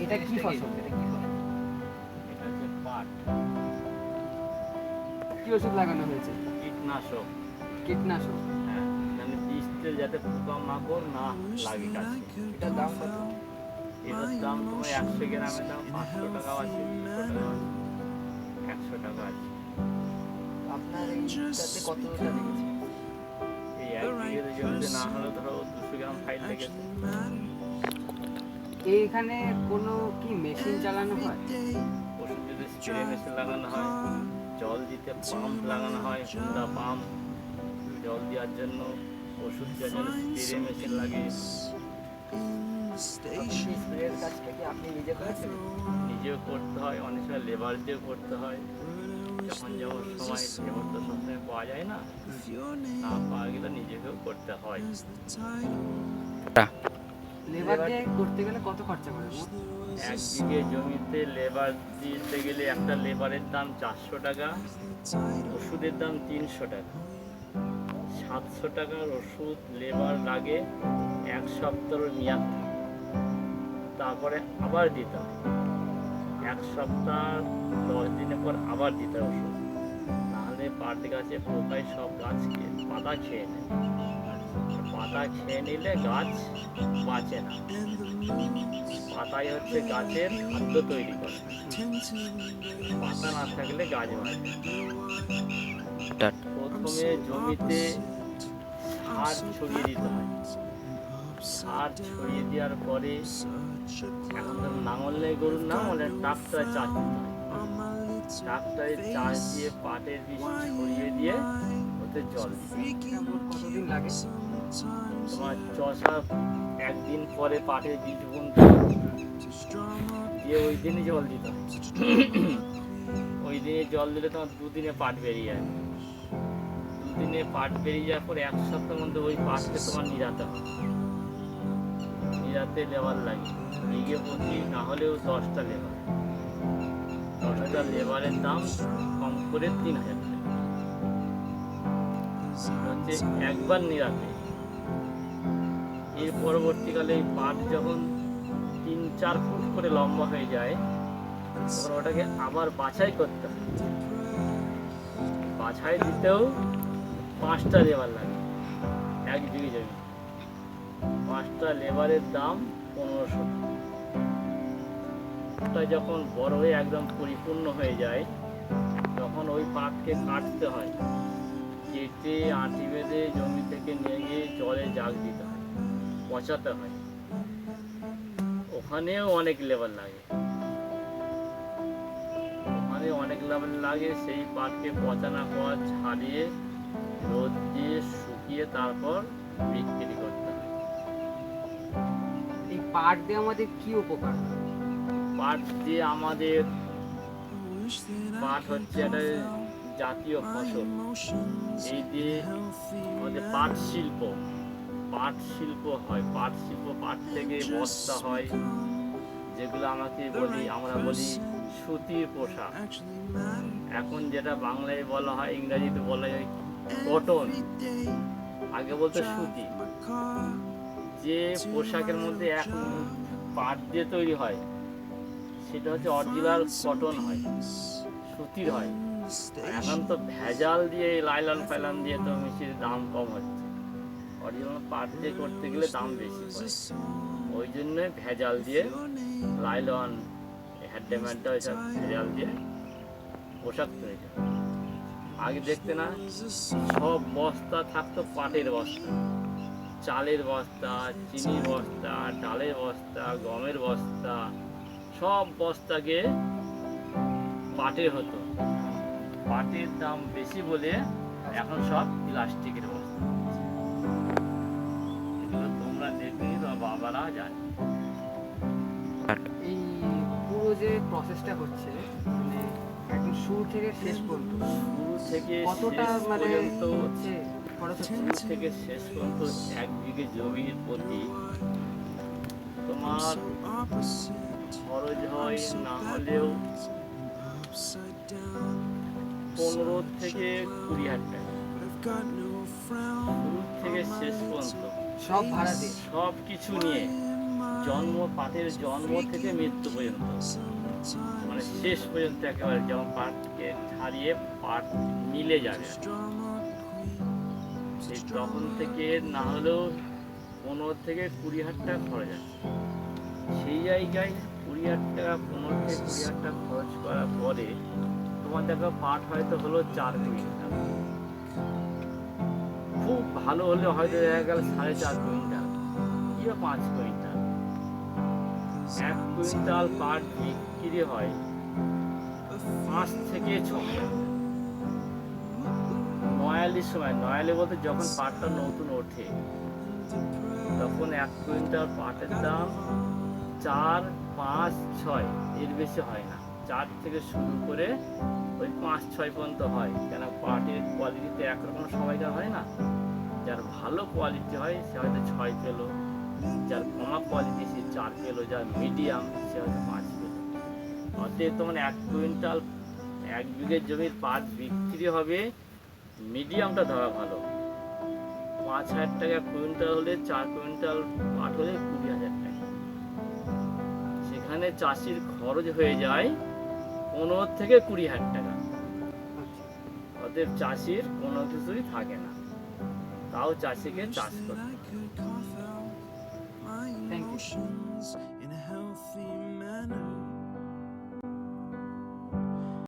এটা কি ফসল? এটা হচ্ছে পাট। কি ওষুধ লাগানো হয়েছে? কীটনাশক। কীটনাশক। হ্যাঁ, মানে বীজতে যাতে পোকামাকড় না লাগে গাছে। এটার দাম কত? এটার দাম তোমার 100 গ্রামের দাম 500 টাকাও আছে, 200 টাকাও আছে, 100 টাকা আছে। আপনার এইটাতে কতটা লেগেছে? এই 1 বিঘে জমিতে না হলে ধরো 200 গ্রাম ফাইল লেগেছে। এইখানে কোনো কি মেশিন চালানো হয়? ওষুধ যদি স্প্রে মেশিন লাগানো হয়, জল দিতে পাম্প লাগানো হয়, হুন্ডা পাম্প, জল দেওয়ার জন্য, ওষুধ দেওয়ার জন্য স্প্রে মেশিন লাগে। স্প্রের কাজটা কি আপনি নিজে করেছেন? নিজেও করতে হয়, অনেক সময় লেবার দিয়েও করতে হয়। যখন যেমন সময়, লেবার তো সবসময় পাওয়া যায় না, না পাওয়া গেলে নিজেকেও করতে হয়। লেবার দিয়ে করতে গেলে কত খরচা করে? 1 বিঘে জমিতে লেবার দিতে গেলে একটা লেবারের দাম 400 টাকা, ওষুধের দাম 300 টাকা। 700 টাকার ওষুধ লেবার লাগে 1 সপ্তাহ মেয়াদ থাকে। তারপরে আবার দিতে হয় 1 সপ্তাহ 10 দিনের পর আবার দিতে হয় ওষুধ, নাহলে পাট গাছে পোকায় সব গাছকে পাতা খেয়ে নেয়। পাতা খেয়ে নিলে গাছ বাঁচে না। পাতাই হচ্ছে গাছের খাদ্য তৈরি করে, পাতা না থাকলে গাছ বাঁচে। প্রথমে জমিতে সার ছড়িয়ে দিতে হয়। সার ছড়িয়ে দেওয়ার পরে এখন তো লাঙল নেই, গরুর নাঙলে ট্রাক্টরে চাষ দিতে হয়। ট্রাক্টরে চাষ দিয়ে পাটের বীজ ছড়িয়ে দিয়ে ওতে জল দিতে হয়। কতদিন লাগে? তোমার চষা 1 দিন পরে পাটের বীজ বুনতে দিয়ে ওই দিনই জল দিতে হয়। ওই দিনে জল দিলে তোমার 2 দিনে পাট বেরিয়ে যায়। 2 দিনে পাট বেরিয়ে যাওয়ার পর 1 সপ্তাহের মধ্যে ওই পাটকে তোমার নিড়াতে হয়। নিড়াতে লেবার লাগে, বিঘে প্রতি না হলেও 10টা লেবার। 10টা লেবারের দাম কম করে 3000 টাকা হচ্ছে একবার নিড়াতে। এর পরবর্তীকালে এই পাট যখন 3-4 ফুট করে লম্বা হয়ে যায়, তখন ওটাকে আবার বাছাই করতে হয়। বাছাই দিতেও 5টা লেবার লাগে 1 বিঘে জমি। 5টা লেবারের দাম 1500 টাকা। ওটা যখন বড় হয়ে একদম পরিপূর্ণ হয়ে যায়, তখন ওই পাটকে কাটতে হয়, কেটে আঁটি বেঁধে জমি থেকে নিয়ে গিয়ে জলে জাগ দিতে হয়, পচাতে হয়। ওখানেও অনেক লেবার লাগে, ওখানে অনেক লেবার লাগে। সেই পাটকে পচানোর পর ছাড়িয়ে রোদ দিয়ে শুকিয়ে তারপর বিক্রি করতে হয়। এই পাট দিয়ে আমাদের কি উপকার? পাট দিয়ে আমাদের, পাট হচ্ছে একটা জাতীয় ফসল। এই দিয়ে আমাদের পাট শিল্প হয়। পাট শিল্প, পাট থেকে বস্তা হয়, যেগুলো আমরা বলি সুতির পোশাক। এখন যেটা বাংলায় বলা হয়, ইংরেজিতে বলা হয় কটন, আগে বলতো সুতি। যে পোশাকের মধ্যে পাট দিয়ে তৈরি হয়, সেটা হচ্ছে অরিজিনাল কটন হয়, সুতির হয়। এখন তো ভেজাল দিয়ে লাইলন ফাইলন দিয়ে তো মিশিয়ে দাম কম হচ্ছে। অরিজিনাল পাট দিয়ে করতে গেলে দাম বেশি পড়ে, ওই জন্য ভেজাল দিয়ে লাইলন, হ্যান্ডমেডটা ওইসব ভেজাল দিয়ে পোশাক তৈরি হয়। আগে দেখতে না, সব বস্তা থাকতো পাটের বস্তা, চালের বস্তা, চিনির বস্তা, ডালের বস্তা, গমের বস্তা, সব বস্তাকে পাটের হতো। পাটের দাম বেশি বলে এখন সব প্লাস্টিকের বস্তা। এগুলো তোমরা দেখবে বা বাবারা জানে। এই পুরো যে প্রসেসটা হচ্ছে, মানে একদম শুরু থেকে শেষ পর্যন্ত শুরু থেকে কতটা শেষ মানে পর্যন্ত, হচ্ছে খরচ হচ্ছে? শুরু থেকে শেষ পর্যন্ত 1 বিঘে জমির প্রতি তোমার খরচ হয় না হলেও 15 থেকে 20 হাজার টাকা। শুরু থেকে শেষ পর্যন্ত সব ভাড়া দিয়ে? সব কিছু নিয়ে পাটের জন্ম থেকে মৃত্যু পর্যন্ত, মানে শেষ পর্যন্ত একেবারে যেমন পাটকে ছাড়িয়ে পাট মিলে যাবে, সেই তখন থেকে না হলেও 15 থেকে 20,000 টাকা খরচ আছে। সেই জায়গায় 20,000 টাকা, 15 থেকে 20,000 টাকা খরচ করার পরে তোমার দেখো পাট হয়তো হলো 4 কুইন্টাল, খুব ভালো হলে হয়তো দেখা গেল 4.5 কুইন্টাল কিংবা 5 কুইন্টাল। 1 কুইন্টাল পাট বিক্রি হয় 5 থেকে 6 হাজার। নয়ালির সময়, নয়ালি বলতে যখন পাটটা নতুন ওঠে তখন 1 কুইন্টাল পাটের দাম 4, 5, 6, এর বেশি হয় না। 4 থেকে শুরু করে ওই 5, 6 পর্যন্ত হয়, কেন পাটের কোয়ালিটিতে একরকম সবাইকার হয় না। যার ভালো কোয়ালিটি হয় সে হয়তো 6 পেলো, যার কমা কোয়ালিটি সে 4 পেলো, যার মিডিয়াম সে হয়তো 5 পেলো। অতএব তোমার 1 কুইন্টাল 1 বিঘের জমির পাট বিক্রি হবে, মিডিয়ামটা ধরা ভালো 5,000 টাকা কুইন্টাল হলে, 4 কুইন্টাল পাট হলে 20,000 টাকা। সেখানে চাষির খরচ হয়ে যায় 15 থেকে 20,000 টাকা। অতএব চাষির কোনো কিছুই থাকে না, তাও চাষিকে চাষ করতে। Thank you.